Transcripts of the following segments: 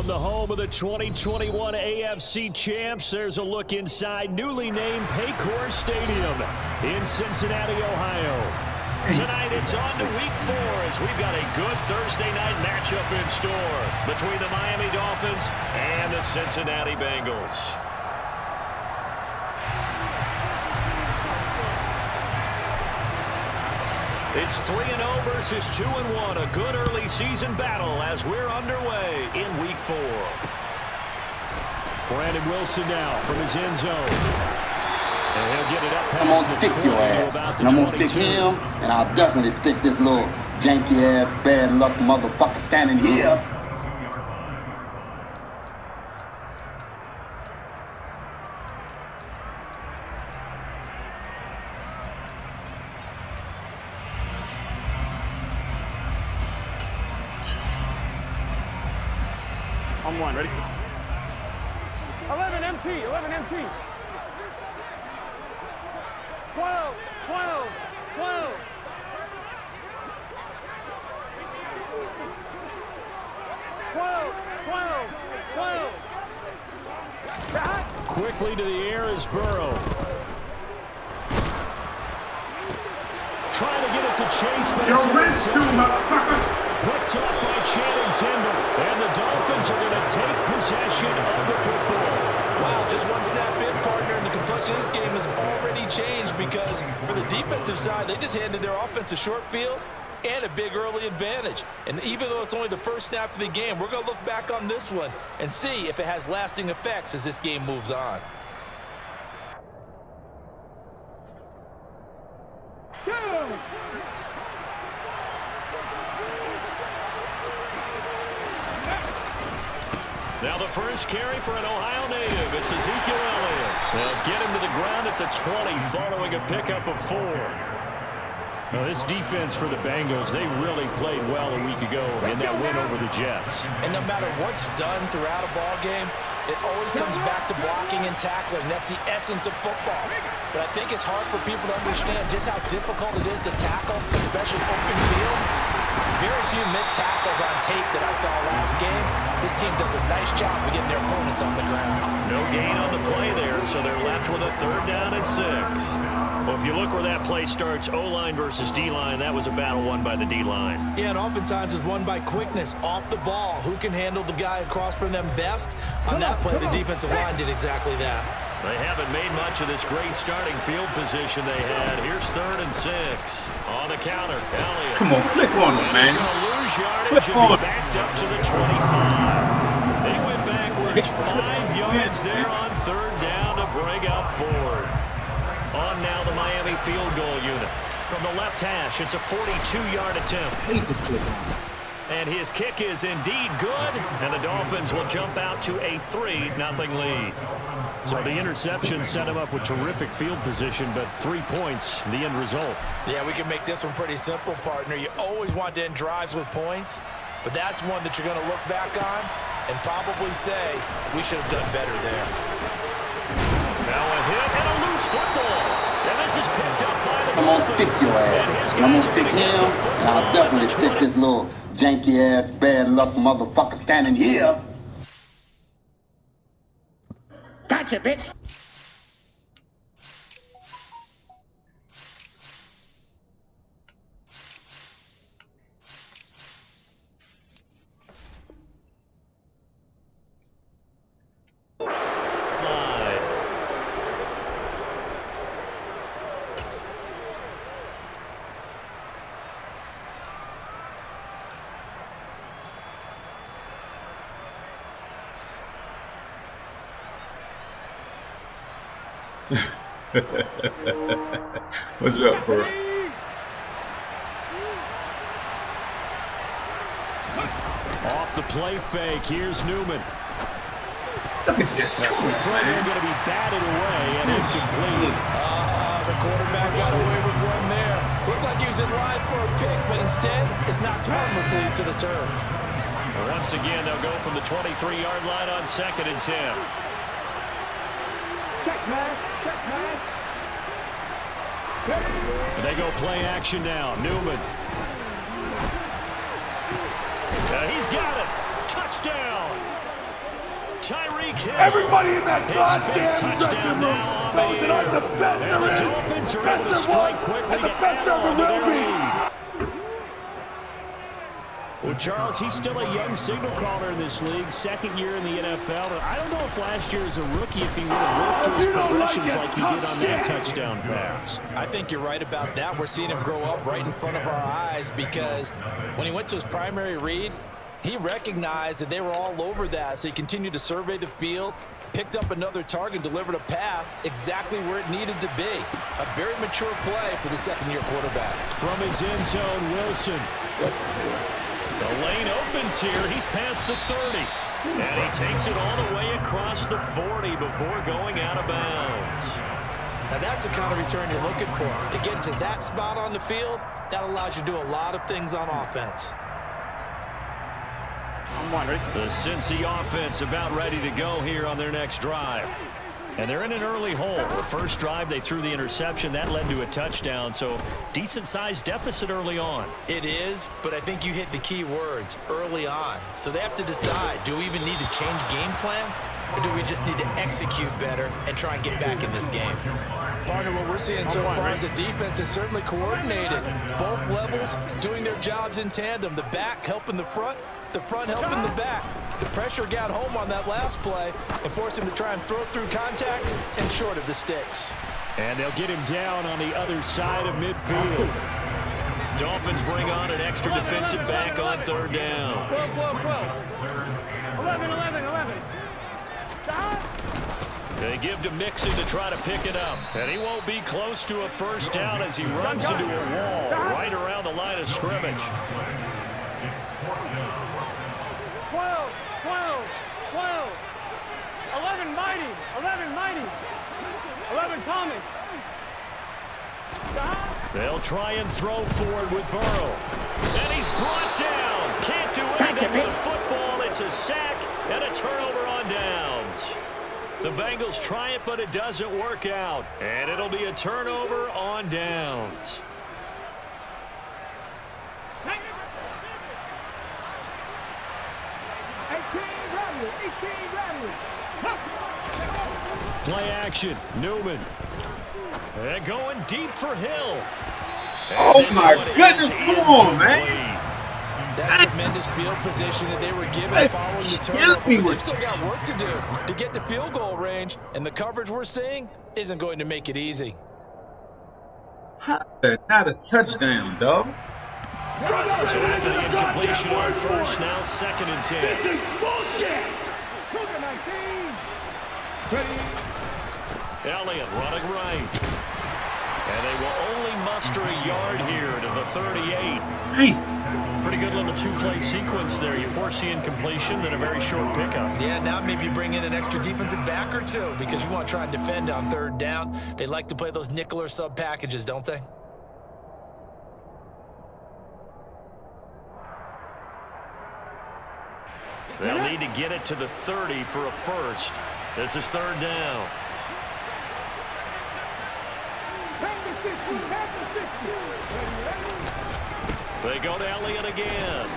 From the home of the 2021 AFC champs, there's a look inside newly named Paycor Stadium in Cincinnati, Ohio. Tonight it's on to week 4 as we've got a good Thursday night matchup in store between the Miami Dolphins and the Cincinnati Bengals. It's 3-0 versus 2-1, a good early season battle as we're underway in week 4. Brandon Wilson now from his end zone. And he'll get it up past the 20 to about the 22. I'm going to stick him, and I'll definitely stick this little janky-ass, bad-luck motherfucker standing here. On one, ready? 11 MT, 11 MT. 12, 12, 12. 12, 12, 12. Quickly to the air is Burrow. Trying to get it to Chase, but it's intercepted. Picked up by Channing Timber, and the Dolphins are going to take possession of the football. Wow, just one snap in, partner, and the complexion of this game has already changed because for the defensive side, they just handed their offense a short field and a big early advantage. And even though it's only the first snap of the game, we're going to look back on this one and see if it has lasting effects as this game moves on. Now the first carry for an Ohio native. It's Ezekiel Elliott. They'll get him to the ground at the 20 following a pickup of 4. Now this defense for the Bengals, they really played well a week ago in that win over the Jets. And no matter what's done throughout a ball game, it always comes back to blocking and tackling. That's the essence of football. But I think it's hard for people to understand just how difficult it is to tackle, especially open field. Very few missed tackles on tape that I saw last game. This team does a nice job of getting their opponents on the ground. No gain on the play there, so they're left with a 3rd down and 6. Well, if you look where that play starts, O-line versus D-line, that was a battle won by the D-line. Yeah, and oftentimes it's won by quickness off the ball. Who can handle the guy across from them best? On that play, the defensive line did exactly that. They haven't made much of this great starting field position they had. Here's 3rd and 6. On the counter, Elliott. Come on, click on him, man. He's going to lose yardage and be backed up to the 25. They went backwards 5 yards there on 3rd down to bring up 4th. On now the Miami field goal unit. From the left hash, it's a 42-yard attempt. I hate to click on him. And his kick is indeed good, and the Dolphins will jump out to a 3-0 lead. So the interception set him up with terrific field position, but 3 points, the end result. Yeah, we can make this one pretty simple, partner. You always want to end drives with points, but that's one that you're going to look back on and probably say, we should have done better there. Now a hit and a loose football. And this is picked up by the I'm going to stick your ass. And I'm going to stick him, and I'll definitely stick this little janky-ass, bad-luck motherfucker standing here. Gotcha, bitch. What's up, bro? Off the play fake, here's Newman. Look at this. Come on, They're going to be batted away and incomplete. The quarterback got away with one there. Looked like he was in line for a pick, but instead it's knocked harmlessly to the turf. Once again, they'll go from the 23-yard line on 2nd and 10. Check, man. Check, man. They go play action now. Newman. He's got it. Touchdown. Tyreek Hill. Everybody in that His goddamn fifth touchdown now on the knows that I'm the year. best And the there is. Dolphins are Best able to there strike was, quickly and the to best add there on to will their be. lead. Well, Charles, he's still a young signal caller in this league, second year in the NFL. And I don't know if last year as a rookie, if he would have worked through his progressions like he did on that touchdown pass. I think you're right about that. We're seeing him grow up right in front of our eyes because when he went to his primary read, he recognized that they were all over that, so he continued to survey the field, picked up another target, delivered a pass exactly where it needed to be. A very mature play for the second-year quarterback. From his end zone, Wilson. The lane opens here. He's past the 30. And he takes it all the way across the 40 before going out of bounds. Now that's the kind of return you're looking for. To get to that spot on the field, that allows you to do a lot of things on offense. The Cincy offense about ready to go here on their next drive. And they're in an early hole. The first drive, they threw the interception. That led to a touchdown, so decent-sized deficit early on. It is, but I think you hit the key words, early on. So they have to decide, do we even need to change game plan, or do we just need to execute better and try and get back in this game? Partner, what we're seeing so far is the defense is certainly coordinated. Both levels doing their jobs in tandem. The back helping the front helping the back. The pressure got home on that last play and forced him to try and throw through contact and short of the sticks. And they'll get him down on the other side of midfield. Dolphins bring on an extra defensive back on third down. 12. 11. They give to Mixon to try to pick it up. And he won't be close to a first down as he runs into a wall right around the line of scrimmage. 12. 11 mighty. 11 Tommy. They'll try and throw forward with Burrow. And he's brought down. Can't do anything with the football. It's a sack and a turnover on downs. The Bengals try it, but it doesn't work out. And it'll be a turnover on downs. Play action. Newman. And going deep for Hill. Oh my goodness, come on, man. That tremendous field position that they were given following the turnover. They've still got work to do to get to field goal range, and the coverage we're seeing isn't going to make it easy. Not a touchdown, dog. So after the incompletion on first, now 2nd and 10. This is bullshit. Elliott running right. And they will only muster a yard here to the 38. Hey. Pretty good little two-play sequence there. You force the incompletion, then a very short pickup. Yeah, now maybe you bring in an extra defensive back or two because you want to try and defend on third down. They like to play those nickel or sub packages, don't they? They'll need to get it to the 30 for a first. This is third down. They go to Elliott again.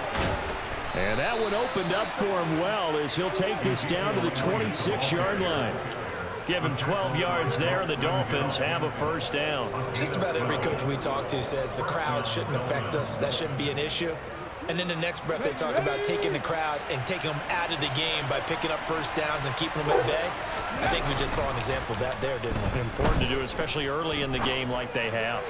And that one opened up for him well as he'll take this down to the 26-yard line. Give him 12 yards there, and the Dolphins have a first down. Just about every coach we talk to says the crowd shouldn't affect us. That shouldn't be an issue. And in the next breath, they talk about taking the crowd and taking them out of the game by picking up first downs and keeping them at bay. I think we just saw an example of that there, didn't we? Important to do, especially early in the game like they have.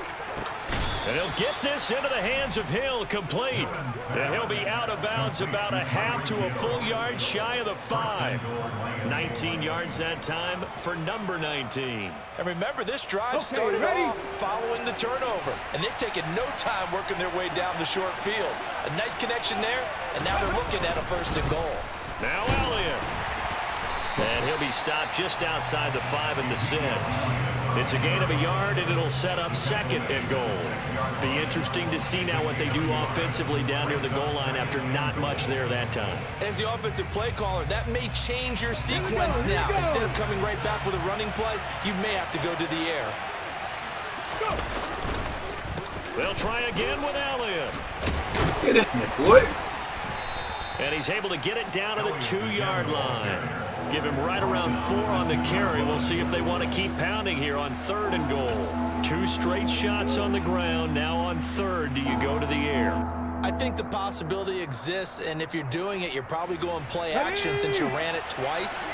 And he'll get this into the hands of Hill, complete. And he'll be out of bounds about a half to a full yard shy of the 5. 19 yards that time for number 19. And remember, this drive started off following the turnover. And they've taken no time working their way down the short field. A nice connection there, and now they're looking at a 1st and goal. Now Elliott. And he'll be stopped just outside the 5 and the 6. It's a gain of a yard, and it'll set up 2nd and goal. Be interesting to see now what they do offensively down near the goal line after not much there that time. As the offensive play caller, that may change your sequence now. Instead of coming right back with a running play, you may have to go to the air. They'll try again with Elliott. Get in there, boy. And he's able to get it down to the 2-yard line. Give him right around 4 on the carry. We'll see if they want to keep pounding here on 3rd and goal. 2 straight shots on the ground. Now on 3rd, do you go to the air? I think the possibility exists, and if you're doing it, you're probably going play action since you ran it twice.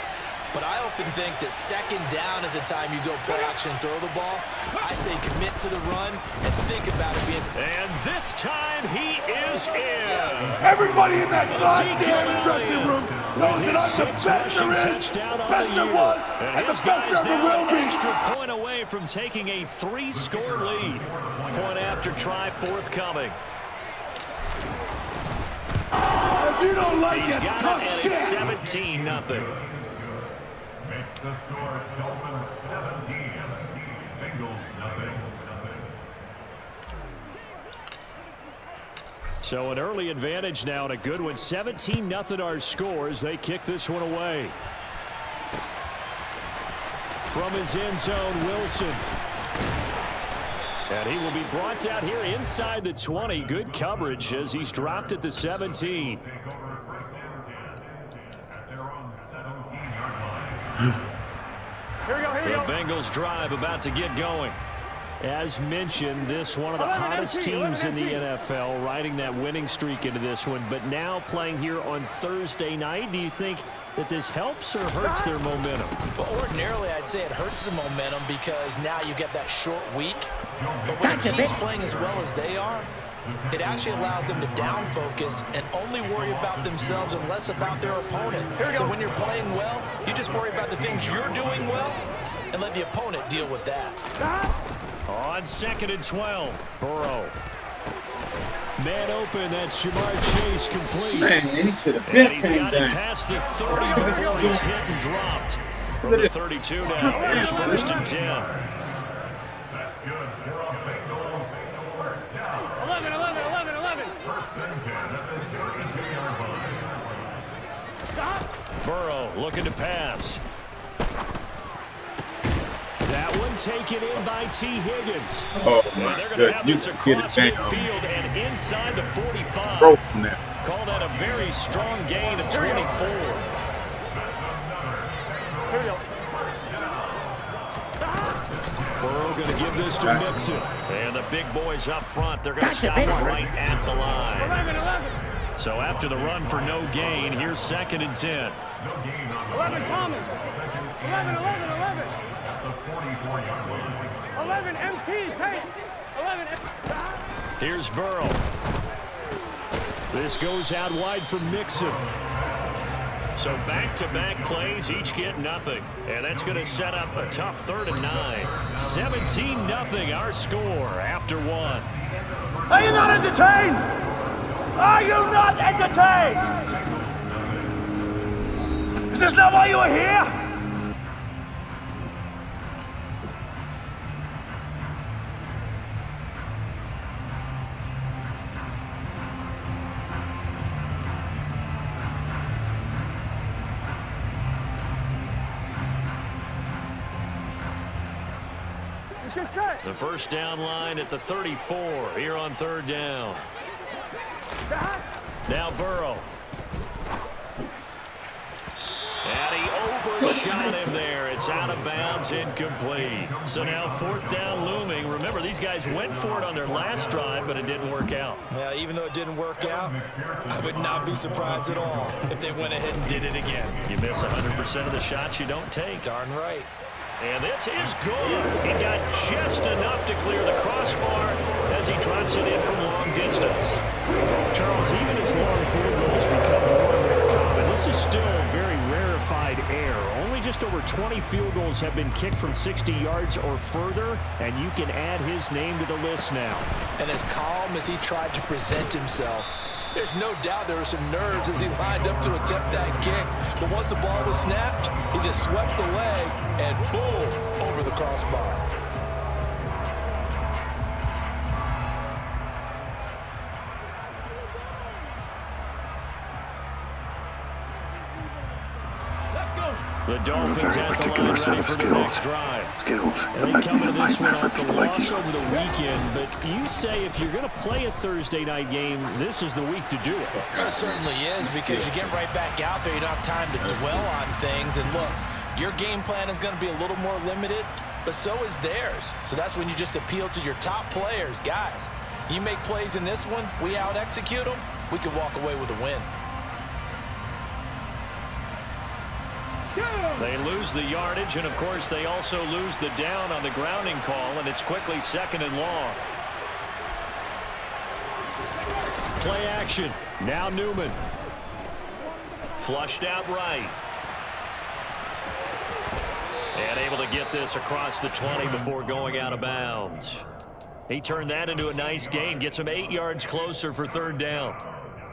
But I often think that 2nd down is a time you go play action and throw the ball. I say commit to the run and think about it being... And this time he is in. Everybody in that goddamn dressing room knows that I'm the best there is, touchdown on best the there year. was, And and the his best guys there now will an be. extra point away from taking a 3-score lead. Point after try forthcoming. If you don't like He's it, got come it, and shit. it's 17-0. Makes the score Dolphins 17, Bengals nothing. So an early advantage now and a good one. 17-0 our scores. They kick this one away. From his end zone, Wilson. And he will be brought down here inside the 20. Good coverage as he's dropped at the 17. Here we go, here we The go. Bengals drive about to get going. As mentioned, this one of the hottest teams in the NFL, riding that winning streak into this one, but now playing here on Thursday night. Do you think that this helps or hurts their momentum? Well, ordinarily, I'd say it hurts the momentum because now you get that short week. But when the team's playing as well as they are, it actually allows them to down focus and only worry about themselves and less about their opponent. So when you're playing well, you just worry about the things you're doing well and let the opponent deal with that. On 2nd and 12, Burrow. Man open, that's Jamar Chase complete. Man, he should have And been he's came got it down. past the 30 before he's hit and dropped. From the 32 now, here's 1st and 10. That's good. We're on Bengals. 11, 11, 11, 11. First and 10 at the 32-yard line. Burrow looking to pass. That one taken in by T. Higgins. Oh And my they're going to God, have you this can get across it down. midfield and inside the 45. Throw from that. Call that a very strong gain of 24. Here we go. Burrow going to give this to Mixon. And the big boys up front, they're going to stop right at the line. 11, 11. So after the run for no gain, here's 2nd and 10. 11, Thomas. 11, 11, 11. At the 44-yard line. 11, MT, take. 11, Here's Burrow. This goes out wide for Mixon. So back-to-back plays, each get nothing. And that's going to set up a tough 3rd and 9. 17-0 our score after 1. Are you not entertained? Are you not entertained? Is this not why you are here? The first down line at the 34 here on 3rd down. Now Burrow. And he overshot him there. It's out of bounds, incomplete. So now 4th down looming. Remember, these guys went for it on their last drive, but it didn't work out. Yeah, even though it didn't work out, I would not be surprised at all if they went ahead and did it again. You miss 100% of the shots you don't take. Darn right. And this is good. He got just enough to clear the crossbar as he drops it in from long distance. Charles, even as long field goals become more and more common, this is still very rarefied air. Only just over 20 field goals have been kicked from 60 yards or further, and you can add his name to the list now. And as calm as he tried to present himself, there's no doubt there were some nerves as he lined up to attempt that kick. But once the ball was snapped, he just swept the leg and boom, over the crossbar. Let's go. The Dolphins at the line ready for the next drive. They come into this one off the loss over the weekend, but you say if you're going to play a Thursday night game, this is the week to do it. It certainly is, because you get right back out there. You don't have time to dwell on things. And look, your game plan is going to be a little more limited, but so is theirs. So that's when you just appeal to your top players. Guys, you make plays in this one, we out-execute them, we can walk away with a win. They lose the yardage, and of course they also lose the down on the grounding call, and it's quickly 2nd and long. Play action. Now Newman. Flushed out right. And able to get this across the 20 before going out of bounds. He turned that into a nice gain, gets him 8 yards closer for 3rd down.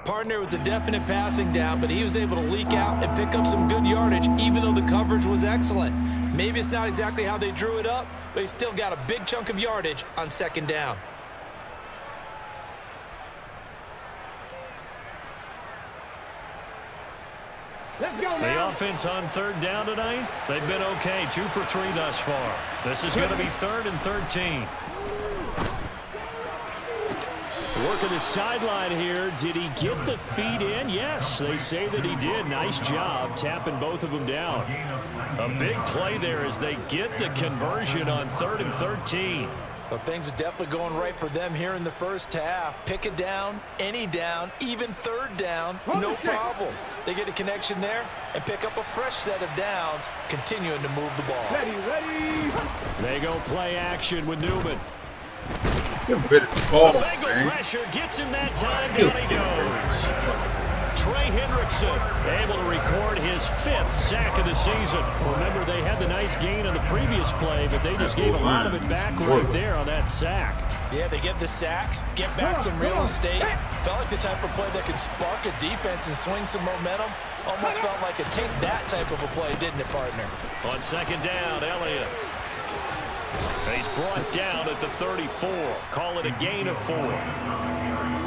Partner was a definite passing down, but he was able to leak out and pick up some good yardage, even though the coverage was excellent. Maybe it's not exactly how they drew it up, but he still got a big chunk of yardage on 2nd down. The offense on 3rd down tonight, they've been okay, 2 for 3 thus far. This is going to be 3rd and 13. Working the sideline here. Did he get the feet in? Yes, they say that he did. Nice job tapping both of them down. A big play there as they get the conversion on 3rd and 13. Well, things are definitely going right for them here in the first half. Pick it down, any down, even 3rd down, no problem. They get a connection there and pick up a fresh set of downs, continuing to move the ball. Ready. They go play action with Newman. Get rid of the ball, Bengal man. pressure gets him that time. Down he goes. Trey Hendrickson able to record his 5th sack of the season. Remember, they had the nice gain on the previous play, but they just gave a lot of it back right there on that sack. Yeah, they get the sack, get back some real estate. Felt like the type of play that could spark a defense and swing some momentum. Almost felt like a take that type of a play, didn't it, partner? On 2nd down, Elliott. He's brought down at the 34. Call it a gain of 4.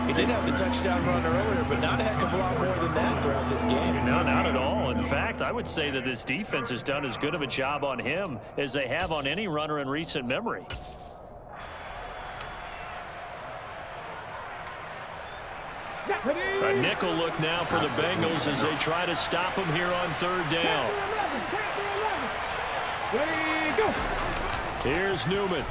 He did have the touchdown run earlier, but not a heck of a lot more than that throughout this game. No, not at all. In fact, I would say that this defense has done as good of a job on him as they have on any runner in recent memory. A nickel look now for the Bengals as they try to stop him here on 3rd down. Here's Newman.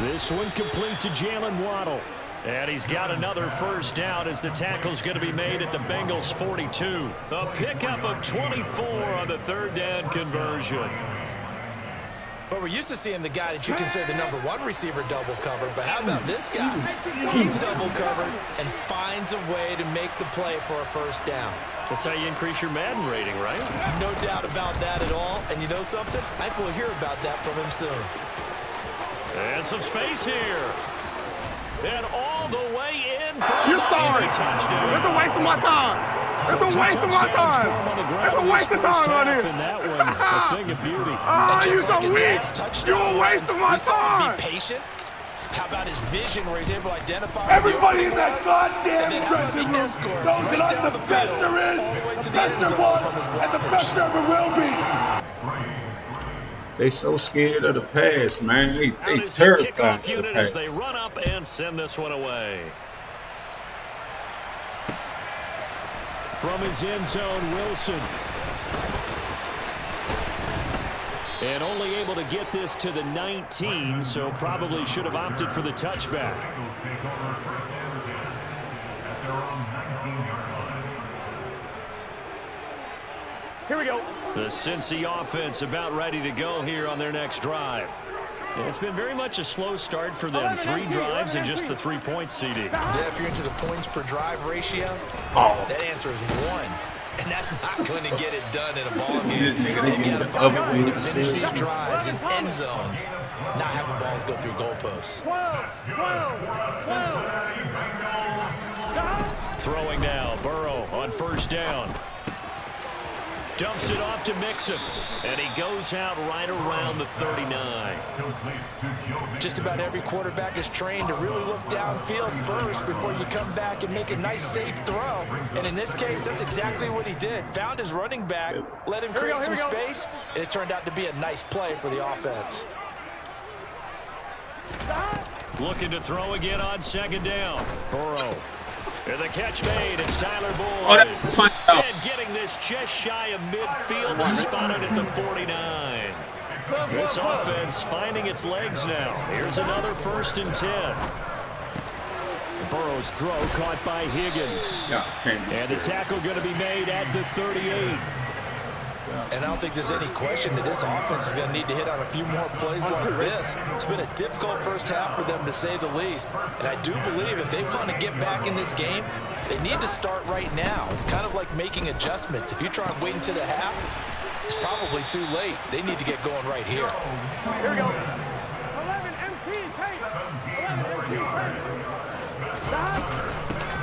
This one complete to Jalen Waddle. And he's got another 1st down as the tackle's going to be made at the Bengals 42. A pickup of 24 on the 3rd down conversion. But we're used to seeing the guy that you consider the #1 receiver double covered. But how about this guy? He's double covered and finds a way to make the play for a 1st down. That's how you increase your Madden rating, right? No doubt about that at all. And you know something? I think we'll hear about that from him soon. And some space here. And all the way in for You're sorry. touchdown. It's a waste of my time. It's a waste of my time. It's a waste of time right here. In that one, a thing of beauty. Oh, And you're just like so his weak. last touchdown, You're a waste of my we saw him time. be patient. How about his vision where he's able to identify Everybody in where that the offense was, and goddamn then how about dressing the room escort knows right that I'm down the the best field, there is, all the way to the the end best there zone was, from his and the best blockers. there ever will be. They so scared of the pass, man. They Out is the terrified kickoff of the unit pass. as they run up and send this one away. From his end zone, Wilson. And only able to get this to the 19, so probably should have opted for the touchback. Bengals take over 1st and 10 at their own 19-yard line. Here we go. The Cincy offense about ready to go here on their next drive. And it's been very much a slow start for them. 3 drives and just the 3 points, CD. Yeah, if you're into the points per drive ratio, that answer is 1. And that's not going to get it done in a ball game. This nigga, they They've give got to the find a other way to dude finish these assist. drives in end zones, not having balls go through goalposts. 12. Throwing now, Burrow on 1st down. Dumps it off to Mixon. And he goes out right around the 39. Just about every quarterback is trained to really look downfield first before you come back and make a nice, safe throw. And in this case, that's exactly what he did. Found his running back, let him create some space, and it turned out to be a nice play for the offense. Looking to throw again on second down. Burrow. And the catch made. It's Tyler Boyd. Oh, that's fun. And getting this just shy of midfield. He's spotted at the 49. This offense finding its legs now. Here's another 1st and 10. Burrow's throw caught by Higgins. And the tackle going to be made at the 38. And I don't think there's any question that this offense is going to need to hit on a few more plays like this. It's been a difficult first half for them, to say the least. And I do believe if they want to get back in this game, they need to start right now. It's kind of like making adjustments. If you try and wait until the half, it's probably too late. They need to get going right here. Here we go. 11 MT, tape. 11 MT, tape. Stop.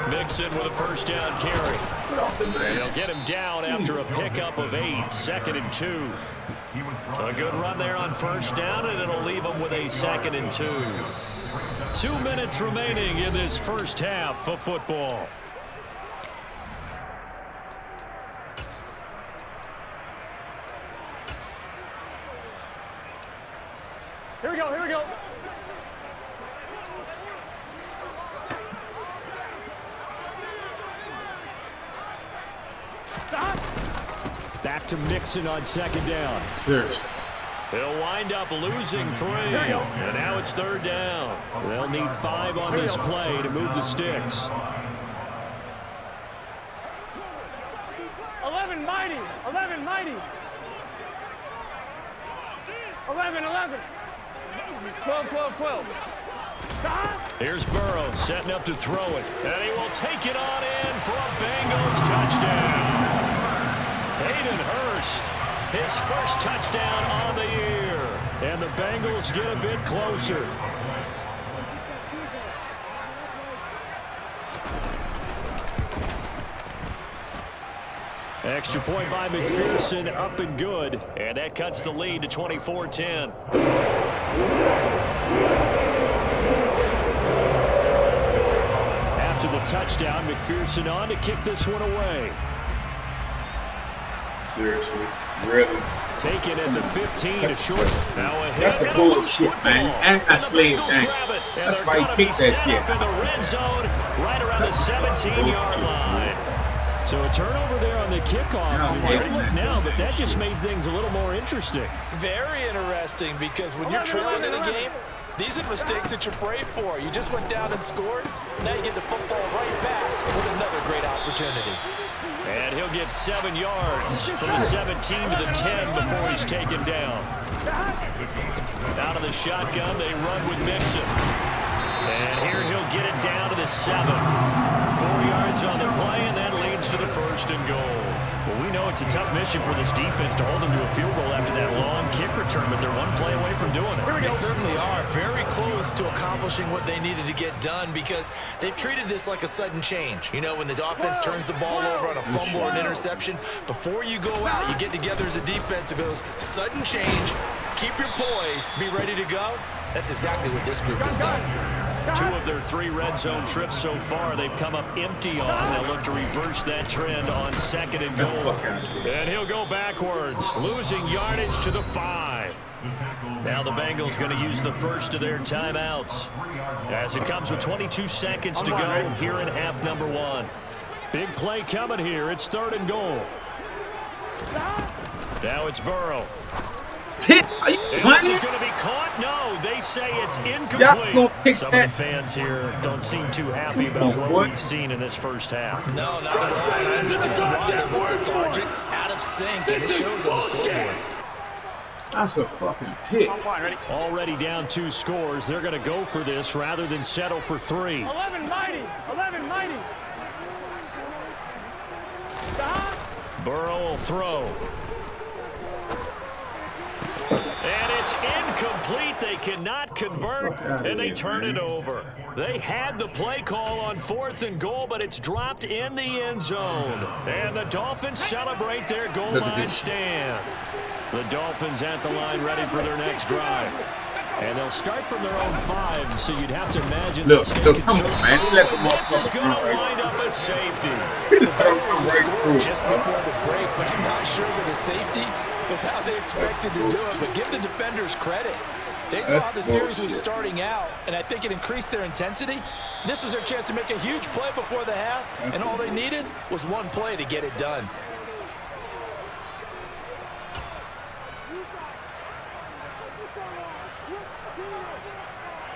Mixon with a 1st down carry. They'll get him down after a pickup of 8. 2nd and 2. A good run there on 1st down, and it'll leave him with a 2nd and 2. 2 minutes remaining in this first half of football. Here we go, here we go. Stop. Back to Mixon on 2nd down. Seriously. They'll wind up losing 3. And now it's 3rd down. They'll need 5 on this play to move the sticks. 11 mighty. 11 mighty. 11, 11. 12, 12, 12. Stop. Here's Burrow setting up to throw it. And he will take it on in for a Bengals touchdown. Hayden Hurst, his 1st touchdown on the year. And the Bengals get a bit closer. Extra point by McPherson, up and good. And that cuts the lead to 24-10. After the touchdown, McPherson on to kick this one away. Seriously. Really. Taken at the 15 to short. Now ahead. That's the bullshit, man. And that's lame thing. That's why he kicked that shit. In the red zone, right around the 17-yard line. So a turnover there on the kickoff. Great look now, but that just made things a little more interesting. Very interesting, because when you're trailing in a game, these are mistakes that you pray for. You just went down and scored. Now you get the football right back with another great opportunity. And he'll get 7 yards from the 17 to the 10 before he's taken down. Out of the shotgun, they run with Mixon. And here he'll get it down to the 7. 4 yards on the play, and that leads to the 1st and goal. Well, we know it's a tough mission for this defense to hold them to a field goal after that long kick return, but they're one play away from doing it. They certainly are very close to accomplishing what they needed to get done, because they've treated this like a sudden change. You know, when the offense turns the ball over on a fumble or an interception, before you go out, you get together as a defense and go, sudden change, keep your poise, be ready to go. That's exactly what this group has done. 2 of their 3 red zone trips so far, they've come up empty on. They'll look to reverse that trend on 2nd and goal. And he'll go backwards, losing yardage to the 5. Now the Bengals going to use the first of their timeouts, as it comes with 22 seconds to go here in half number 1. Big play coming here. It's 3rd and goal. Now it's Burrow. Are you This is going to be caught. No, they say it's incomplete. Some of the fans here don't seem too happy about what we've seen in this first half. No, not at all. And I understand why they look lethargic, out of sync, and it shows on the scoreboard. That's a fucking pick. Already down 2 scores. They're going to go for this rather than settle for 3. 11 mighty. 11 mighty. Stop. Burrow will throw. And it's incomplete. They cannot convert, and they turn it over. They had the play call on 4th and goal, but it's dropped in the end zone. And the Dolphins celebrate their goal line stand. The Dolphins at the line ready for their next drive. And they'll start from their own 5, so you'd have to imagine Look, come on, man. He let the this is motherfucker going run to right wind up a safety. through. He let him run right through. Just before the break, but I'm not sure that a safety was how they expected to do it. But give the defenders credit. They saw how the series was starting out, and I think it increased their intensity. This was their chance to make a huge play before the half, and all they needed was one play to get it done.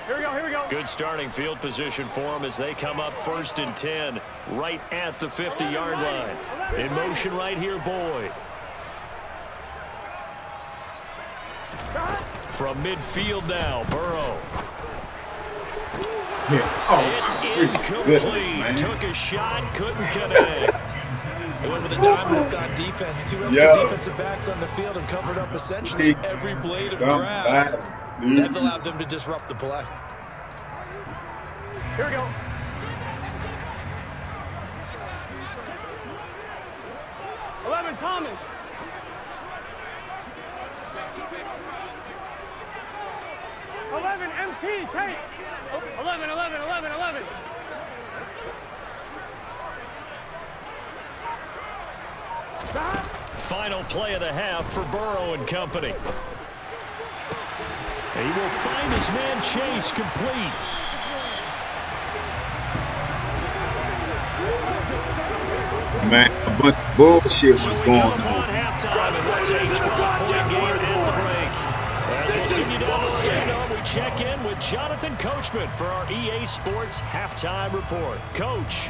Here we go, here we go. Good starting field position for them as they come up 1st and 10, right at the 50-yard line. In motion right here, Boyd. From midfield now, Burrow. Yeah. Oh, It's my goodness, incomplete. man. Took a shot, couldn't connect. They went with a dime look on defense. 2 extra defensive backs on the field and covered up essentially every blade of grass. That allowed them to disrupt the play. Here we go. Thomas. 11 MT, take. 11. Stop. Final play of the half for Burrow and company. He will find his man Chase complete. Man, a bunch of bullshit was So we going come upon on. halftime and what's a 12-point game at the break. As we'll send you down to Orlando, we check in with Jonathan Coachman for our EA Sports Halftime Report. Coach.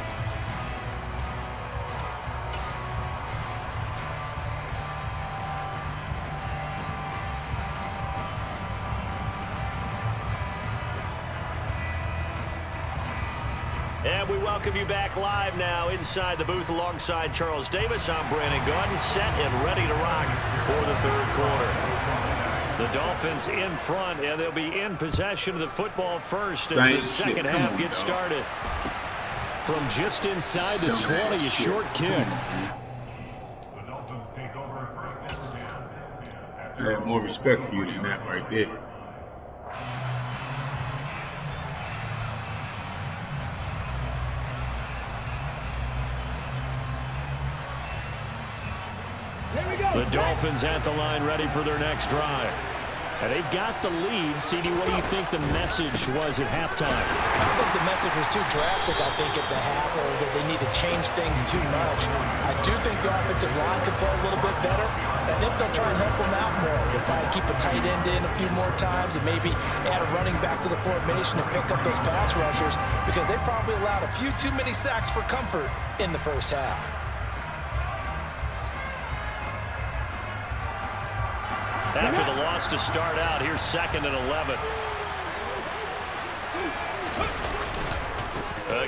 And we welcome you back live now inside the booth alongside Charles Davis. I'm Brandon Gordon, set and ready to rock for the third quarter. The Dolphins in front, and they'll be in possession of the football first as the second half gets started. From just inside the 20, a short kick. The Dolphins take over first and 10. I have more respect for you than that right there. The Dolphins at the line ready for their next drive. And they've got the lead. CD, what do you think the message was at halftime? I don't think the message was too drastic, I think, at the half, or that they need to change things too much. I do think the offensive line could play a little bit better. I think they'll try and help them out more. They'll probably keep a tight end in a few more times and maybe add a running back to the formation and pick up those pass rushers because they probably allowed a few too many sacks for comfort in the first half. After the loss to start out, here's 2nd and 11.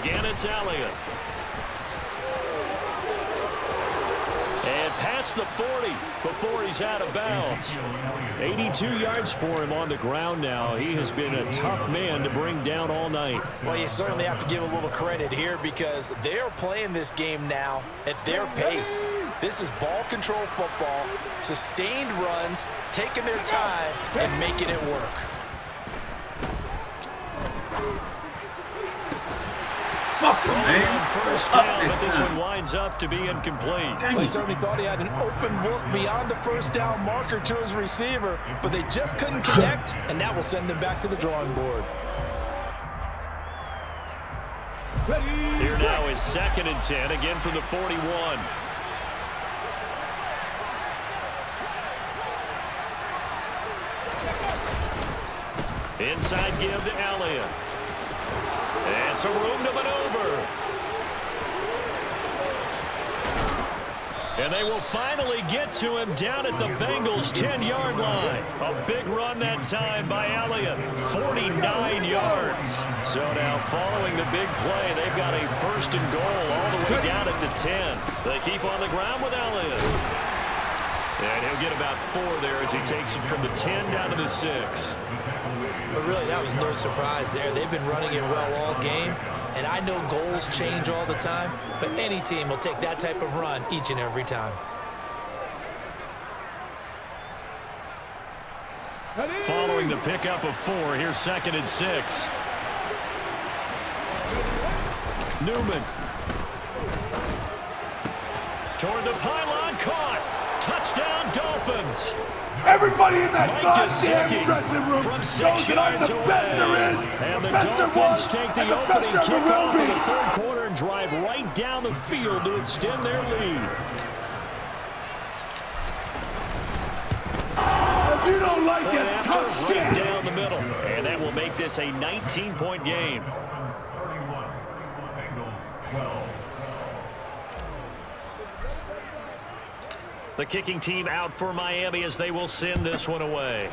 Again, it's Elliott. And past the 40 before he's out of bounds. 82 yards for him on the ground now. He has been a tough man to bring down all night. Well, you certainly have to give a little credit here because they're playing this game now at their pace. This is ball control football, sustained runs, taking their time, and making it work. Fuck him, man. First down, but this one winds up to be incomplete. Well, he certainly thought he had an open look beyond the first down marker to his receiver, but they just couldn't connect, and that will send them back to the drawing board. Here now is 2nd and 10, again from the 41. Inside give to Elliott. And some room to maneuver. And they will finally get to him down at the Bengals' 10-yard line. A big run that time by Elliott, 49 yards. So now following the big play, they've got a 1st and goal all the way down at the 10. They keep on the ground with Elliott. And he'll get about 4 there as he takes it from the 10 down to the 6. But really, that was no surprise there. They've been running it well all game, and I know goals change all the time, but any team will take that type of run each and every time. Following the pickup of 4, here's 2nd and 6. Newman. Toward the pylon, caught. Touchdown, Dolphins. Everybody in that Mike goddamn dressing room from knows 6 that I'm yards the away. best there is. And the best there Dolphins was, take the and best opening there will kickoff be. of the 3rd quarter and drive right down the field to extend their lead. If you don't like Point it, after, tough right shit. down the middle. And that will make this a 19-point game. Dolphins 31, Bengals 12. The kicking team out for Miami as they will send this one away.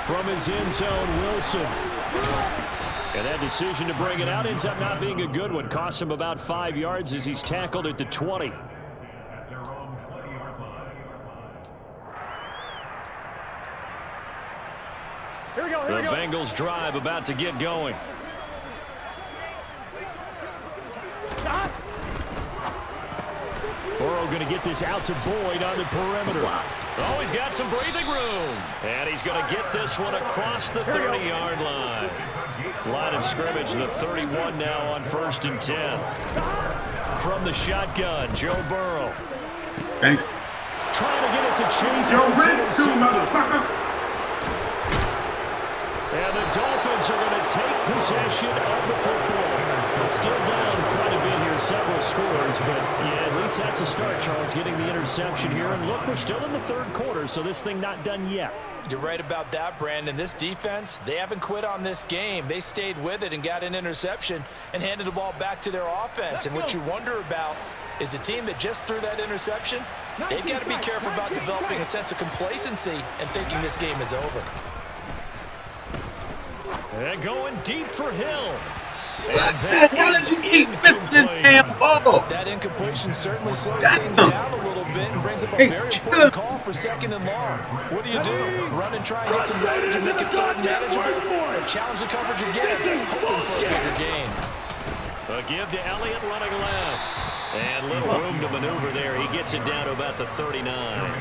From his end zone, Wilson. And that decision to bring it out ends up not being a good one. Cost him about 5 yards as he's tackled at the 20. At their own 20-yard line. Here we go, here The we go. Bengals drive about to get going. Stop. Burrow going to get this out to Boyd on the perimeter. Oh, he's got some breathing room. And he's going to get this one across the 30-yard line. Line of scrimmage, the 31 now on 1st and 10. From the shotgun, Joe Burrow. Thank you. Trying to get it to Chase. Yo, It's Rich, too, intercepted. motherfucker. And the Dolphins are going to take possession of the football. Still down quite a bit here, several scores, but yeah, at least that's a start, Charles, getting the interception here. And look, we're still in the 3rd quarter, so this thing not done yet. You're right about that, Brandon. This defense, they haven't quit on this game. They stayed with it and got an interception and handed the ball back to their offense. And what you wonder about is the team that just threw that interception, they've got to be careful about developing a sense of complacency and thinking this game is over. And going deep for Hill. What the hell is he keep missing this damn ball? That incompletion certainly slows Damn. things down a little bit and brings up a Hey, very chill. important call for 2nd and long. What do? Run and try and get some yardage and make it 3rd manageable, or challenge the coverage again, hoping for a bigger gain. A give to Elliott running left. And little room to maneuver there. He gets it down to about the 39.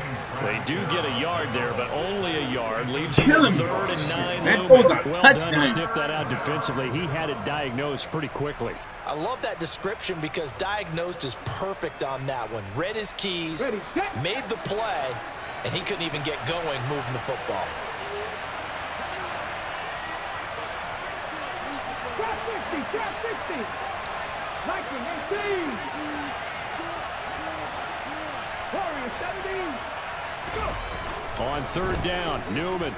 They do get a yard there, but only a yard. Leaves him Kill with him. 3rd and 9. That looming. goes a Well done to touchdown. sniff that out defensively. He had it diagnosed pretty quickly. I love that description because diagnosed is perfect on that one. Read his keys, Ready, set. made the play, and he couldn't even get going moving the football. Trap 60, trap 60. 19, 18. Warriors 17. Go. On 3rd down, Newman.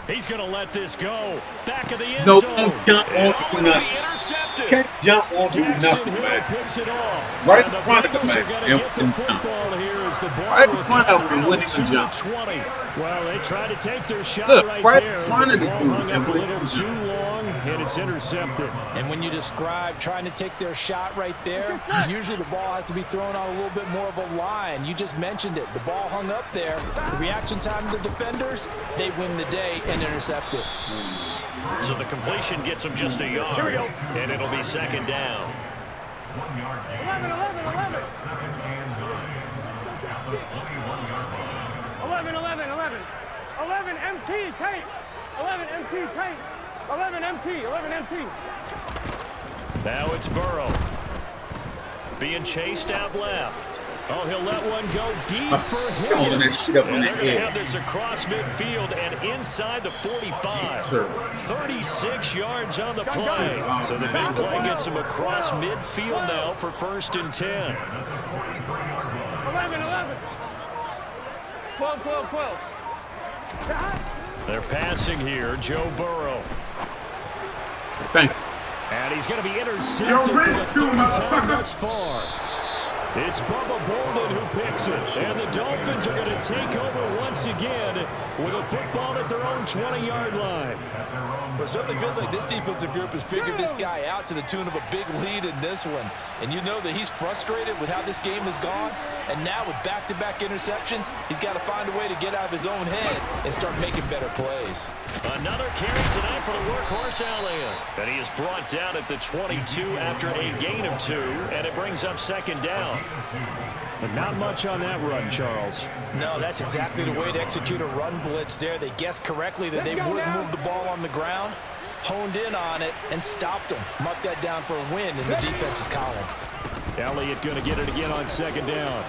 He's going to let this go. Back of the end No, zone. don't jump And on all do will nothing. be intercepted. Can't jump on do Daxton nothing, Hill man. picks it off. Right And in the front of the Bengals man. are gonna Yep, get the and football here as the ball Right in will front come of him out wouldn't to even the jump. 20. Well, they tried to take their shot Look, right right there. in front but of the ball dude hung and up a wouldn't little too jump. long, and it's intercepted. And when you describe trying to take their shot right there, usually the ball has to be thrown on a little bit more of a line. You just mentioned it. The ball hung up there. The reaction time of the defenders, they win the day and intercept it. So the completion gets them just a yard, and it'll be 2nd down. 1 yard gain. 11, 11, 11. Second and 9. At the 21-yard line. 11, 11, 11. 11 MT tape. 11 MT tape. 11 MT, 11 MT. Now it's Burrow. Being chased out left. Oh, he'll let one go deep for Throwing that Higgins. shit up in And the they're going to air. have this across midfield and inside the 45. Sir. 36 yards on the play. So the big play gets him across midfield now for 1st and 10. 11, 11. 12, 12, 12. They're passing here, Joe Burrow. Thank you. And he's going to be intercepted for the 3rd time thus far. It's Bubba Bolden who picks it. And the Dolphins are going to take over once again with a football at their own 20-yard line. Well, it certainly feels like this defensive group has figured this guy out to the tune of a big lead in this one. And you know that he's frustrated with how this game has gone. And now with back-to-back interceptions, he's got to find a way to get out of his own head and start making better plays. Another carry tonight for the workhorse Elliott. And he is brought down at the 22 after a gain of 2, and it brings up second down. But not much on that run, Charles. No, that's exactly the way to execute a run blitz there. They guessed correctly that they would move the ball on the ground, honed in on it, and stopped them. Mark that down for a win in the defense's column. Elliott going to get it again on second down.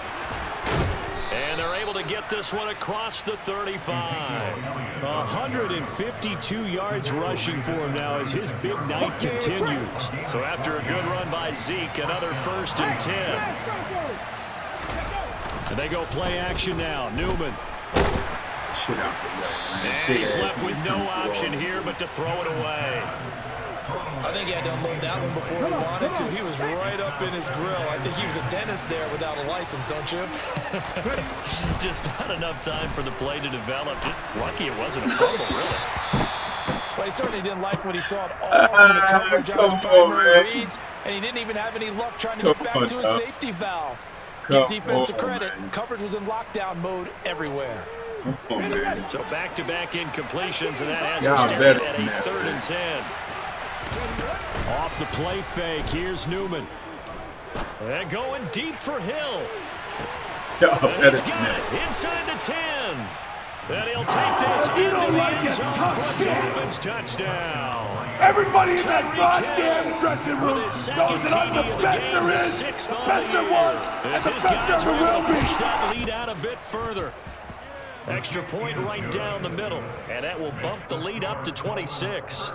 And they're able to get this one across the 35. 152 yards rushing for him now as his big night continues. So after a good run by Zeke, another 1st and 10. And they go play action now. Newman. Shit out the way, man. And he's left with no option here but to throw it away. I think he had to unload that one before he wanted to. He was right up in his grill. I think he was a dentist there without a license, don't you? Just not enough time for the play to develop. Just lucky it wasn't a fumble, really. Well, he certainly didn't like what he saw at all from the coverage on his primary reads, and he didn't even have any luck trying to get back to his safety valve. Give defensive credit. Coverage was in lockdown mode everywhere. So back-to-back incompletions, and that has him started at a 3rd and 10. Off the play fake, here's Newman. And going deep for Hill. And he's got it inside the 10. And he'll take this into the end zone for a Dolphins touchdown. Everybody in that goddamn dressing room knows that I'm the best there is, the best there was, and the best there will be. Push that lead out a bit further. Extra point right down the middle, and that will bump the lead up to 26.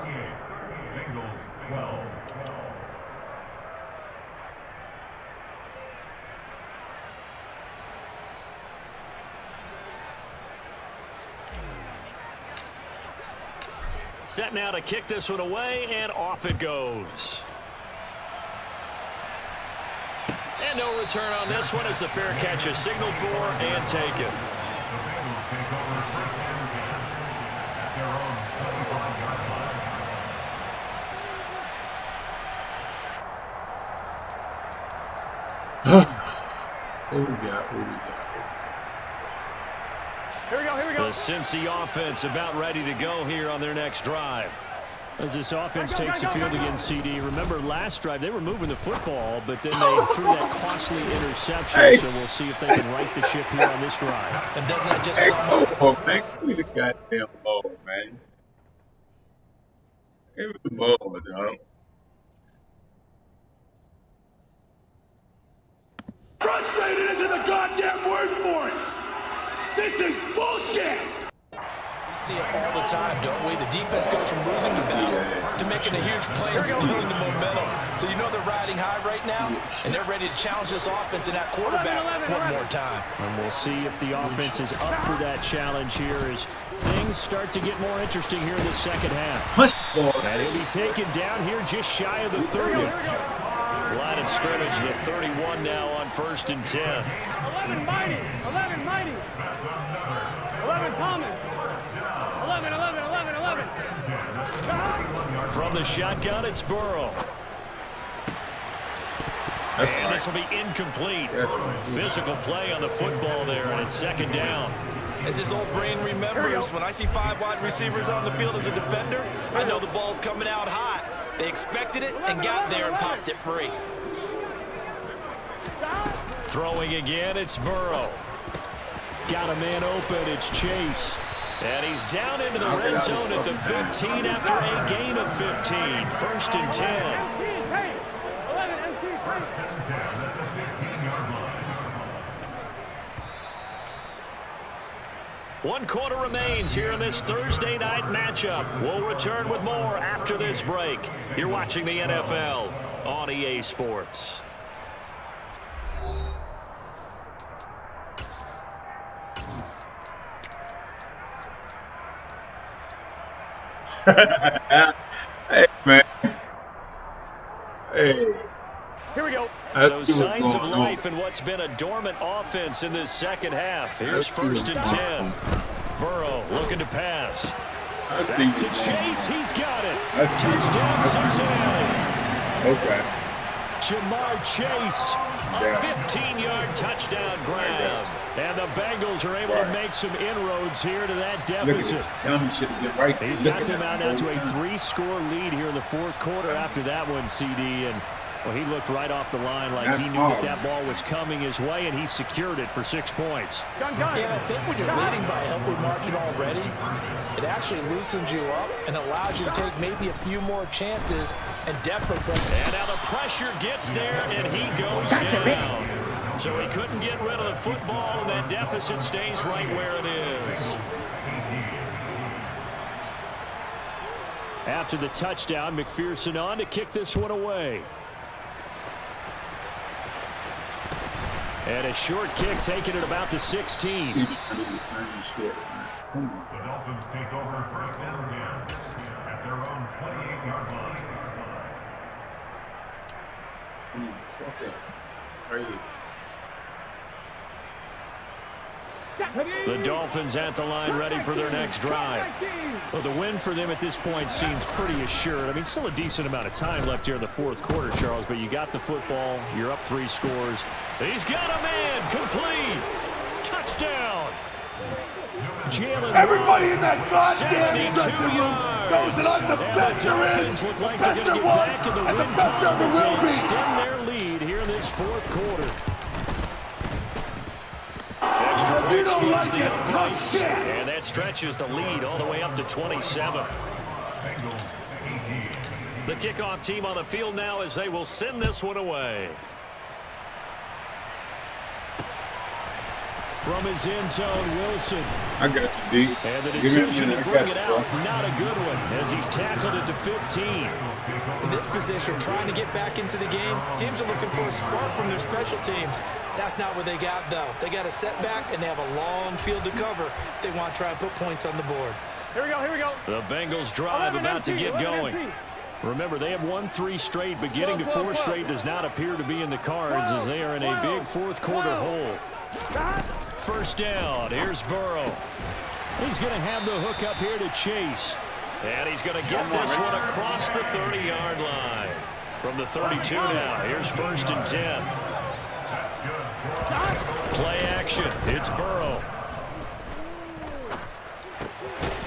Bengals 12. Set now to kick this one away, and off it goes. And no return on this one as the fair catch is signaled for and taken. Who we got? Here we go. The Cincy offense about ready to go here on their next drive. As this offense takes the field against CD, remember last drive they were moving the football, but then they threw that costly interception, so we'll see if they can right the ship here on this drive. And doesn't that just Man, give me the goddamn ball, man. Give me the ball, dog. Frustrated isn't the goddamn word for it. This is bullshit. We see it all the time, don't we? The defense goes from losing the battle to making a huge play and stealing the momentum. So you know they're riding high right now, and they're ready to challenge this offense and that quarterback one more time. And we'll see if the offense is up for that challenge here as things start to get more interesting here in the second half. And he'll be taken down here just shy of the 30. Line of scrimmage, the 31 now on 1st and 10. 11 Mighty. 11 Mighty. 11 Thomas. 11. From the shotgun, it's Burrow. And this will be incomplete. Physical play on the football there, and it's second down. As his old brain remembers, when I see 5 wide receivers on the field as a defender, I know the ball's coming out hot. They expected it and got there and popped it free. Throwing again, it's Burrow. Got a man open, it's Chase. And he's down into the red zone at the 15 after a gain of 15. 1st and 10. 11 MC. One quarter remains here in this Thursday night matchup. We'll return with more after this break. You're watching the NFL on EA Sports. Hey, man. Hey. Here we go. So signs of life in what's been a dormant offense in this second half. Here's 1st and 10. Burrow looking to pass. That's to Chase. He's got it. Touchdown Cincinnati. Okay. Jamar Chase, a 15-yard touchdown grab. And the Bengals are able to make some inroads here to that deficit. He's got them out now to a 3-score lead here in the 4th quarter after that one, CD. And well, he looked right off the line like he knew that ball was coming his way, and he secured it for 6 points. Yeah, I think when you're leading by a healthy margin already, it actually loosens you up and allows you to take maybe a few more chances and definitely press. And now the pressure gets there, and he goes down. So he couldn't get rid of the football, and that deficit stays right where it is. After the touchdown, McPherson on to kick this one away. And a short kick taken at about the 16. The Dolphins take over 1st and 10 at their own 28-yard line. The Dolphins at the line ready for their next drive. Well, the win for them at this point seems pretty assured. I mean, still a decent amount of time left here in the 4th quarter, Charles, but you got the football. You're up 3 scores. He's got a man. Complete. Touchdown. Jalen Everybody in that goddamn 72 dressing room yards. knows that I'm the And best the there Dolphins is. look like The they're best going to there get was, back in the and the win best there column as will they be. extend their lead here in this 4th quarter. Extra point speeds the uprights, and that stretches the lead all the way up to 27. The kickoff team on the field now as they will send this one away. From his end zone, Wilson. I got you, D. And the Give me a decision minute. to I bring got it you, out, bro. not a good one, as he's tackled it to 15. In this position, trying to get back into the game, teams are looking for a spark from their special teams. That's not what they got, though. They got a setback, and they have a long field to cover if they want to try and put points on the board. Here we go, here we go. The Bengals drive about to get going. Remember, they have won 3 straight, but getting to 4 straight does not appear to be in the cards as they are in a big 4th quarter hole. 1st down. Here's Burrow. He's going to have the hook up here to Chase. And he's going to get this one across the 30-yard line. From the 32 now, here's 1st and 10. Play action. It's Burrow.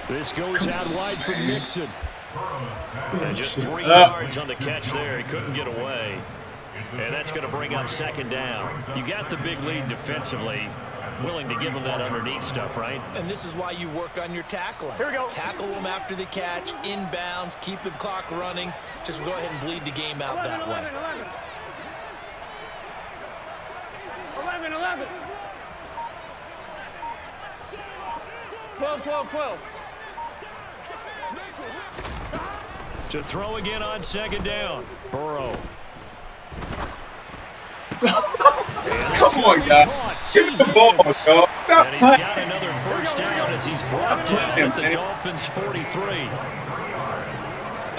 This goes out wide for Mixon. And just 3 yards on the catch there. He couldn't get away. And that's going to bring up 2nd down. You got the big lead defensively. Willing to give them that underneath stuff, right? And this is why you work on your tackling. Here we go. Tackle them after the catch, inbounds, keep the clock running. Just go ahead and bleed the game out that way. 11. 12. To throw again on 2nd down. Burrow. Come on, guys. Give me the ball, dog. Stop And he's playing. got another 1st down as he's brought down at the Dolphins' 43.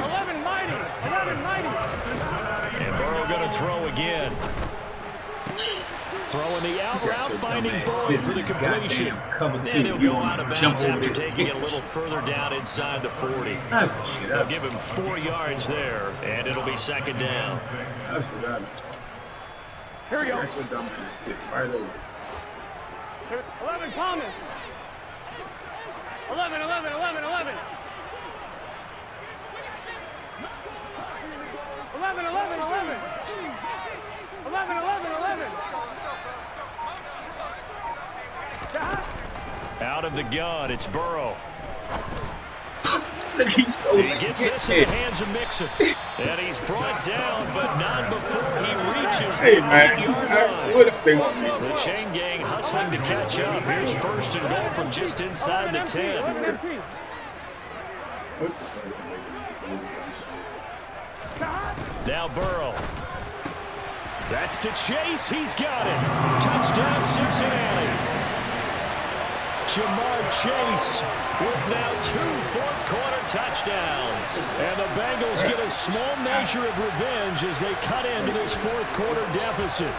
11 mighty. And Burrow going to throw again. Throwing the out route, finding Burrow for the completion. And he'll go out of bounds after taking it a little further down inside the 40. That's the shit. They'll give him 4 yards there, and it'll be 2nd down. That's what I mean. Here we go. That's your dumb ass sit right over. 11 Thomas. 11. 11. Out of the gun, it's Burrow. Look, he's so He gets this in the hands of Mixon. And he's brought down, but not before he reaches the 9-yard line. What if they want me? The chain gang hustling to catch up. Here's 1st and goal from just inside the 10. Now Burrow. That's to Chase. He's got it. Touchdown, Cincinnati. Jamar Chase with now 2 fourth-quarter touchdowns. And the Bengals get a small measure of revenge as they cut into this fourth-quarter deficit.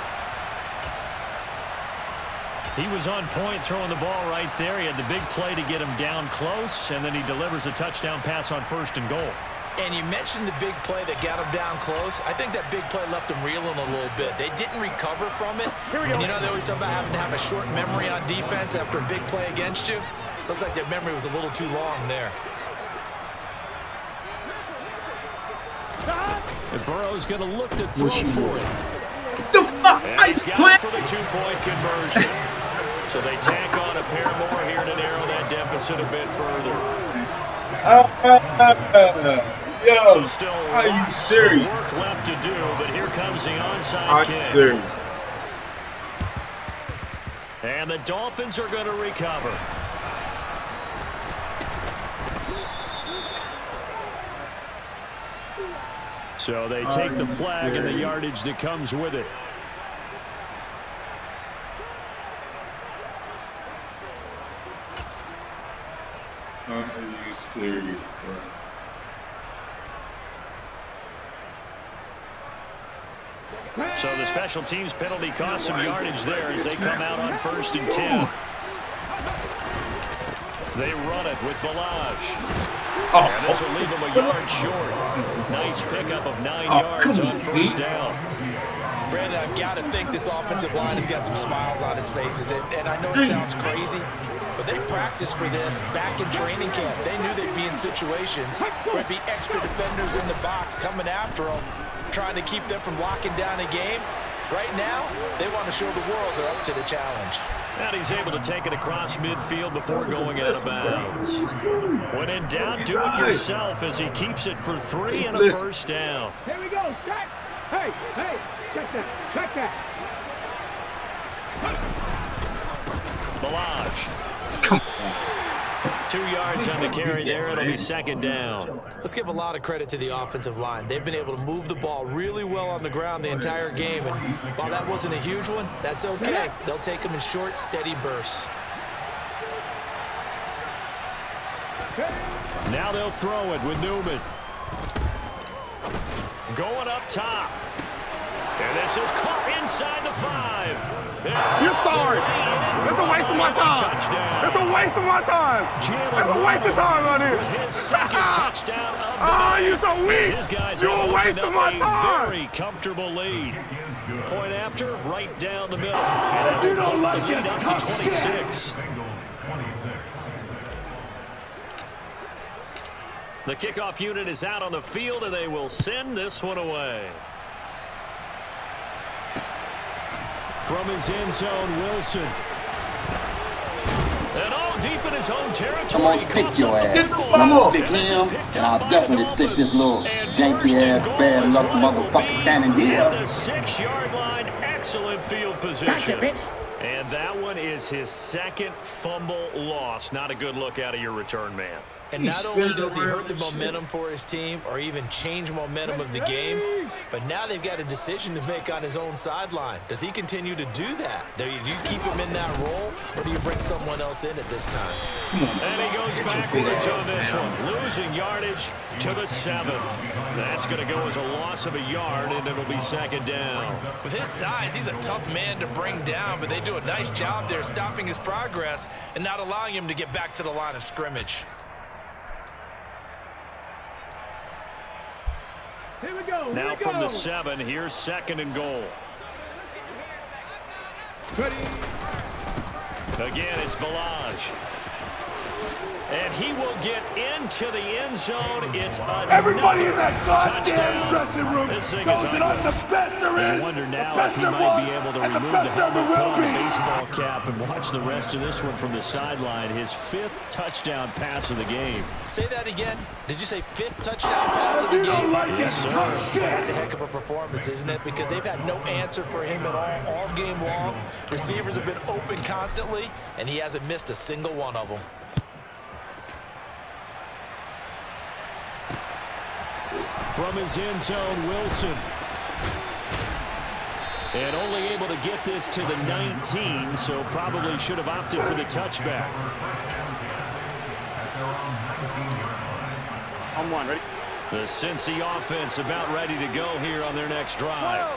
He was on point throwing the ball right there. He had the big play to get him down close, and then he delivers a touchdown pass on 1st and goal. And you mentioned the big play that got him down close. I think that big play left him reeling a little bit. They didn't recover from it. And you know they always talk about having to have a short memory on defense after a big play against you. Looks like their memory was a little too long there. And Burrow's going to look to throw for it. The fuck? And he's got it for the 2-point conversion. So they tack on a pair more here to narrow that deficit a bit further. Yo, So still are you serious? work left to do, but here comes the onside Are kick. you serious? And the Dolphins are going to recover. So they take the flag and the yardage that comes with it. Are you serious, bro? So the special teams penalty cost some yardage there as they come out on 1st and 10. They run it with Balaj. And this will leave them a yard short. Nice pickup of 9 yards on 1st down. Brandon, I've got to think this offensive line has got some smiles on its faces. And I know it sounds crazy, but they practiced for this back in training camp. They knew they'd be in situations where there'd be extra defenders in the box coming after them, trying to keep them from locking down a game. Right now, they want to show the world they're up to the challenge. And he's able to take it across midfield before going out of bounds. When in doubt, do it yourself as he keeps it for 3 and a 1st down. Here we go. Check. Hey, check that. Check that. Balaj. Come on. 2 yards on the carry there. It'll be 2nd down. Let's give a lot of credit to the offensive line. They've been able to move the ball really well on the ground the entire game. And while that wasn't a huge one, that's okay. They'll take them in short, steady bursts. Now they'll throw it with Newman. Going up top. And this is caught inside the 5. You're sorry. That's a waste of my time. That's a waste of my time. That's a waste of time out here. His 2nd touchdown of the day. You're so weak. His guys You're have a waste opened of my up a time. very comfortable lead. Point after, right down the middle. And You it'll don't bump like the lead it. up to 26. Bengals 26. The kickoff unit is out on the field, and they will send this one away. From his end zone, Wilson. And all deep in his own territory. I'm gonna pick your ass. I'm gonna pick him, and I'll definitely stick this little janky-ass, bad luck motherfucker standing here. At the 6-yard line, excellent field position. Gotcha, bitch. And that one is his 2nd fumble loss. Not a good look out of your return man. And not only does he hurt the momentum for his team or even change momentum of the game, but now they've got a decision to make on his own sideline. Does he continue to do that? Do you keep him in that role, or do you bring someone else in at this time? And he goes backwards on this one, losing yardage to the 7. That's going to go as a loss of a yard, and it'll be 2nd down. With his size, he's a tough man to bring down, but they do a nice job there stopping his progress and not allowing him to get back to the line of scrimmage. Here we go. Now from the 7, here's 2nd and goal. Again, it's Balaj. And he will get into the end zone. It's Everybody in that goddamn touchdown. dressing room This thing knows is that I'm the best there is. I wonder now the if he best might there be was, able to and the remove the best there helmet, ever put will on the be. baseball cap, and watch the rest of this one from the sideline. His 5th touchdown pass of the game. Say that again. Did you say 5th touchdown pass of the You don't game? like it. Yes, sir. Oh, shit. That's a heck of a performance, isn't it? Because they've had no answer for him at all game long. Receivers have been open constantly, and he hasn't missed a single one of them. From his end zone, Wilson. And only able to to get this to the 19, so probably should have opted for the touchback. I'm one, ready? The Cincy offense about ready to go here on their next drive.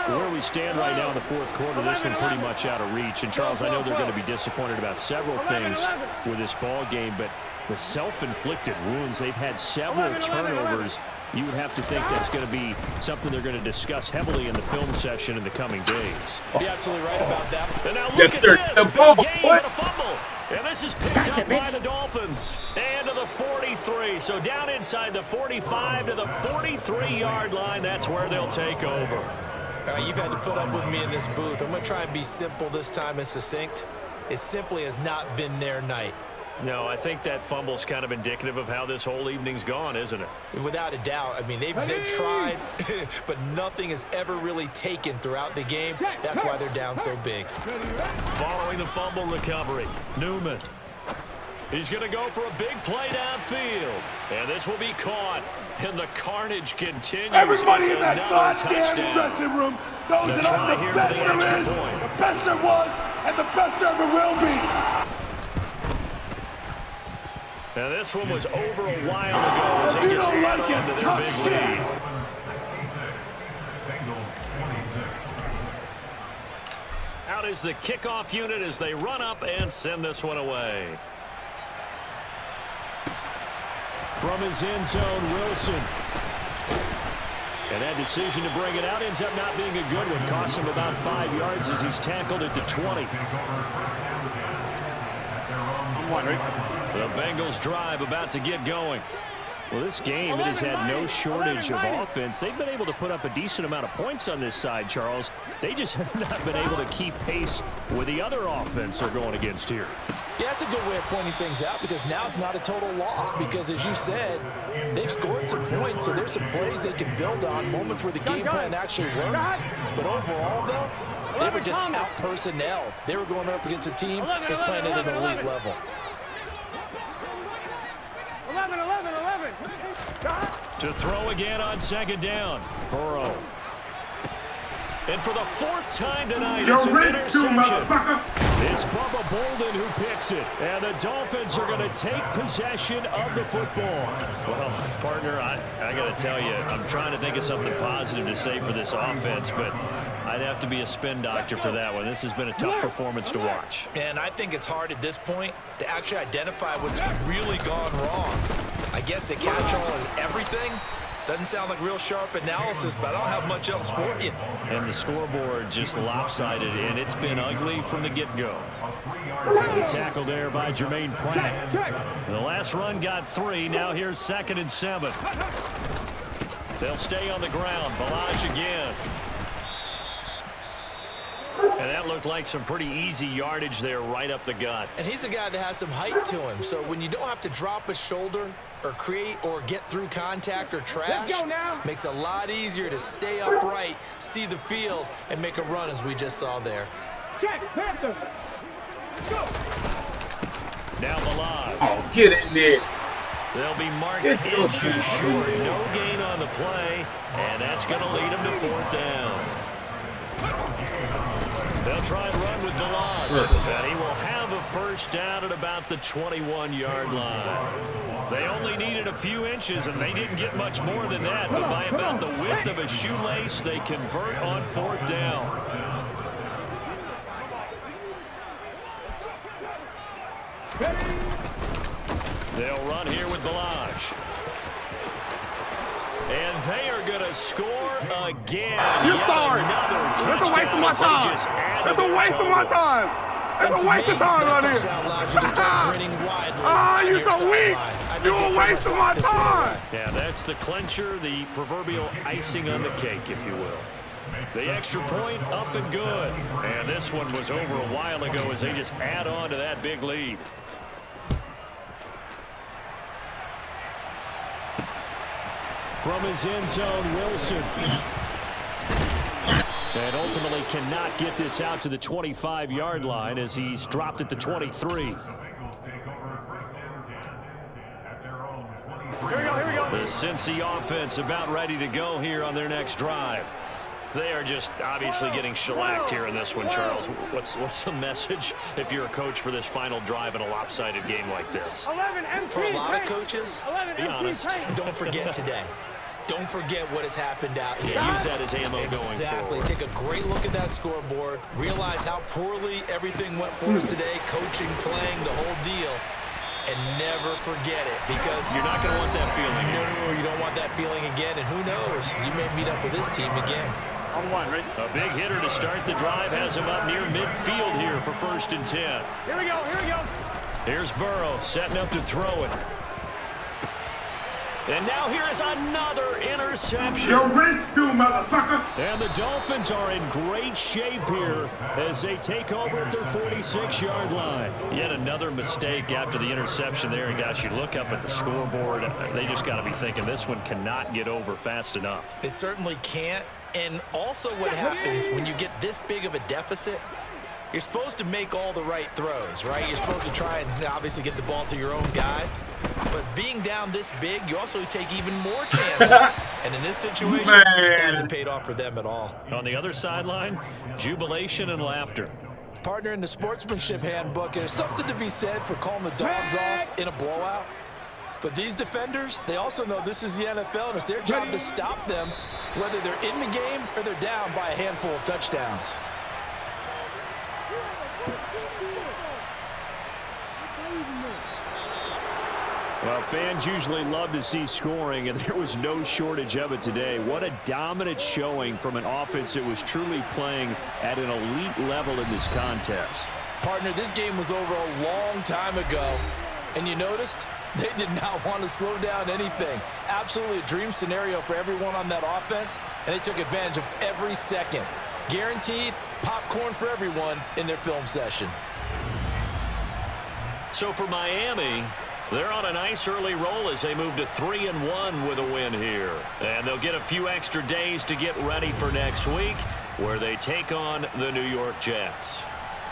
Where we stand right now in the fourth quarter, this one pretty much out of reach. And, Charles, I know they're going to be disappointed about several things with this ball game, but the self-inflicted wounds, they've had several turnovers. You would have to think that's going to be something they're going to discuss heavily in the film session in the coming days. You're absolutely right about that. And now look at this. The ball, Big gain and a fumble. And this is picked up by the Dolphins. And to the 43. So down inside the 45 to the 43-yard line. That's where they'll take over. You've had to put up with me in this booth. I'm going to try and be simple this time and succinct. It simply has not been their night. No, I think that fumble's kind of indicative of how this whole evening's gone, isn't it? Without a doubt. I mean, they've tried, but nothing has ever really taken throughout the game. That's why they're down so big. Following the fumble recovery, Newman. He's going to go for a big play downfield. And this will be caught. And the carnage continues. Everybody it's in that goddamn dressing room knows that I'm the best there is, the best there was, and the best there ever will be. Now this one was over a while ago as they just add on to their big lead. Out is the kickoff unit as they run up and send this one away. From his end zone, Wilson. And that decision to bring it out ends up not being a good one. Costs him about 5 yards as he's tackled at the 20. The Bengals drive about to get going. Well, this game, it has had no shortage of offense. They've been able to put up a decent amount of points on this side, Charles. They just have not been able to keep pace with the other offense they're going against here. Yeah, that's a good way of pointing things out because now it's not a total loss because, as you said, they've scored some points, so there's some plays they can build on, moments where the game plan actually worked. But overall, though, they were just out-personnel. They were going up against a team that's playing at an elite level. 11. To throw again on second down. Burrow. And for the fourth time tonight, it's an interception. It's Bubba Bolden who picks it. And the Dolphins are going to take possession of the football. Well, partner, I got to tell you, I'm trying to think of something positive to say for this offense, but I'd have to be a spin doctor for that one. This has been a tough performance to watch. And I think it's hard at this point to actually identify what's really gone wrong. I guess the catch-all is everything. Doesn't sound like real sharp analysis, but I don't have much else for you. And the scoreboard just lopsided, and it's been ugly from the get-go. The tackle there by Jermaine Pratt. The last run got 3. Now here's 2nd and 7. They'll stay on the ground. Balaj again. And that looked like some pretty easy yardage there right up the gut. And he's a guy that has some height to him. So when you don't have to drop a shoulder or create or get through contact or trash, makes it a lot easier to stay upright, see the field, and make a run as we just saw there. Now Balaj. Oh, get in there. They'll be marked inches short. No gain on the play, and that's going to lead them to 4th down. They'll try and run with Balaj, and he will have a first down at about the 21-yard line. They only needed a few inches, and they didn't get much more than that, but by about the width of a shoelace, they convert on 4th down. They'll run here with Balaj. And they are going to score again. You're sorry. That's a waste of my time. That's a waste of my time. That's a waste of time right here. You're so weak. You're a waste of my time. Yeah, that's the clincher, the proverbial icing on the cake, if you will. The extra point up and good. And this one was over a while ago as they just add on to that big lead. From his end zone, Wilson. And ultimately cannot get this out to the 25-yard line as he's dropped at the 23. Here we go. The Cincy offense about ready to go here on their next drive. They are just obviously getting shellacked here in this one, Charles. What's the message if you're a coach for this final drive in a lopsided game like this? For a lot of coaches, be honest, don't forget today. Don't forget what has happened out here. Use that as ammo going forward. Exactly. Take a great look at that scoreboard. Realize how poorly everything went for us today. Coaching, playing, the whole deal. And never forget it, because you're not going to want that feeling. No, you don't want that feeling again. And who knows? You may meet up with this team again. On one, right? A big hitter to start the drive has him up near midfield here for 1st and 10. Here we go, here we go. Here's Burrow setting up to throw it. And now here is another interception. Your rent's due, motherfucker. And the Dolphins are in great shape here as they take over at their 46-yard line. Yet another mistake after the interception there. And, guys, you look up at the scoreboard, they just got to be thinking this one cannot get over fast enough. It certainly can't. And also what happens when you get this big of a deficit, you're supposed to make all the right throws, right? You're supposed to try and obviously get the ball to your own guys. But being down this big, you also take even more chances. And in this situation, it hasn't paid off for them at all. On the other sideline, jubilation and laughter. Partner, in the sportsmanship handbook, there's something to be said for calling the dogs off in a blowout. But these defenders, they also know this is the NFL, and it's their job to stop them, whether they're in the game or they're down by a handful of touchdowns. Well, fans usually love to see scoring, and there was no shortage of it today. What a dominant showing from an offense that was truly playing at an elite level in this contest. Partner, this game was over a long time ago, and you noticed they did not want to slow down anything. Absolutely a dream scenario for everyone on that offense, and they took advantage of every second. Guaranteed popcorn for everyone in their film session. So for Miami, they're on a nice early roll as they move to 3-1 with a win here. And they'll get a few extra days to get ready for next week, where they take on the New York Jets.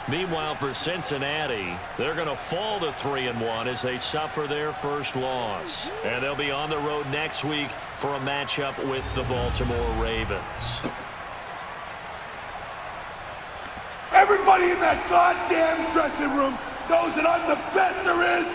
Meanwhile, for Cincinnati, they're going to fall to 3-1 as they suffer their first loss. And they'll be on the road next week for a matchup with the Baltimore Ravens. Everybody in that goddamn dressing room knows that I'm the best there is.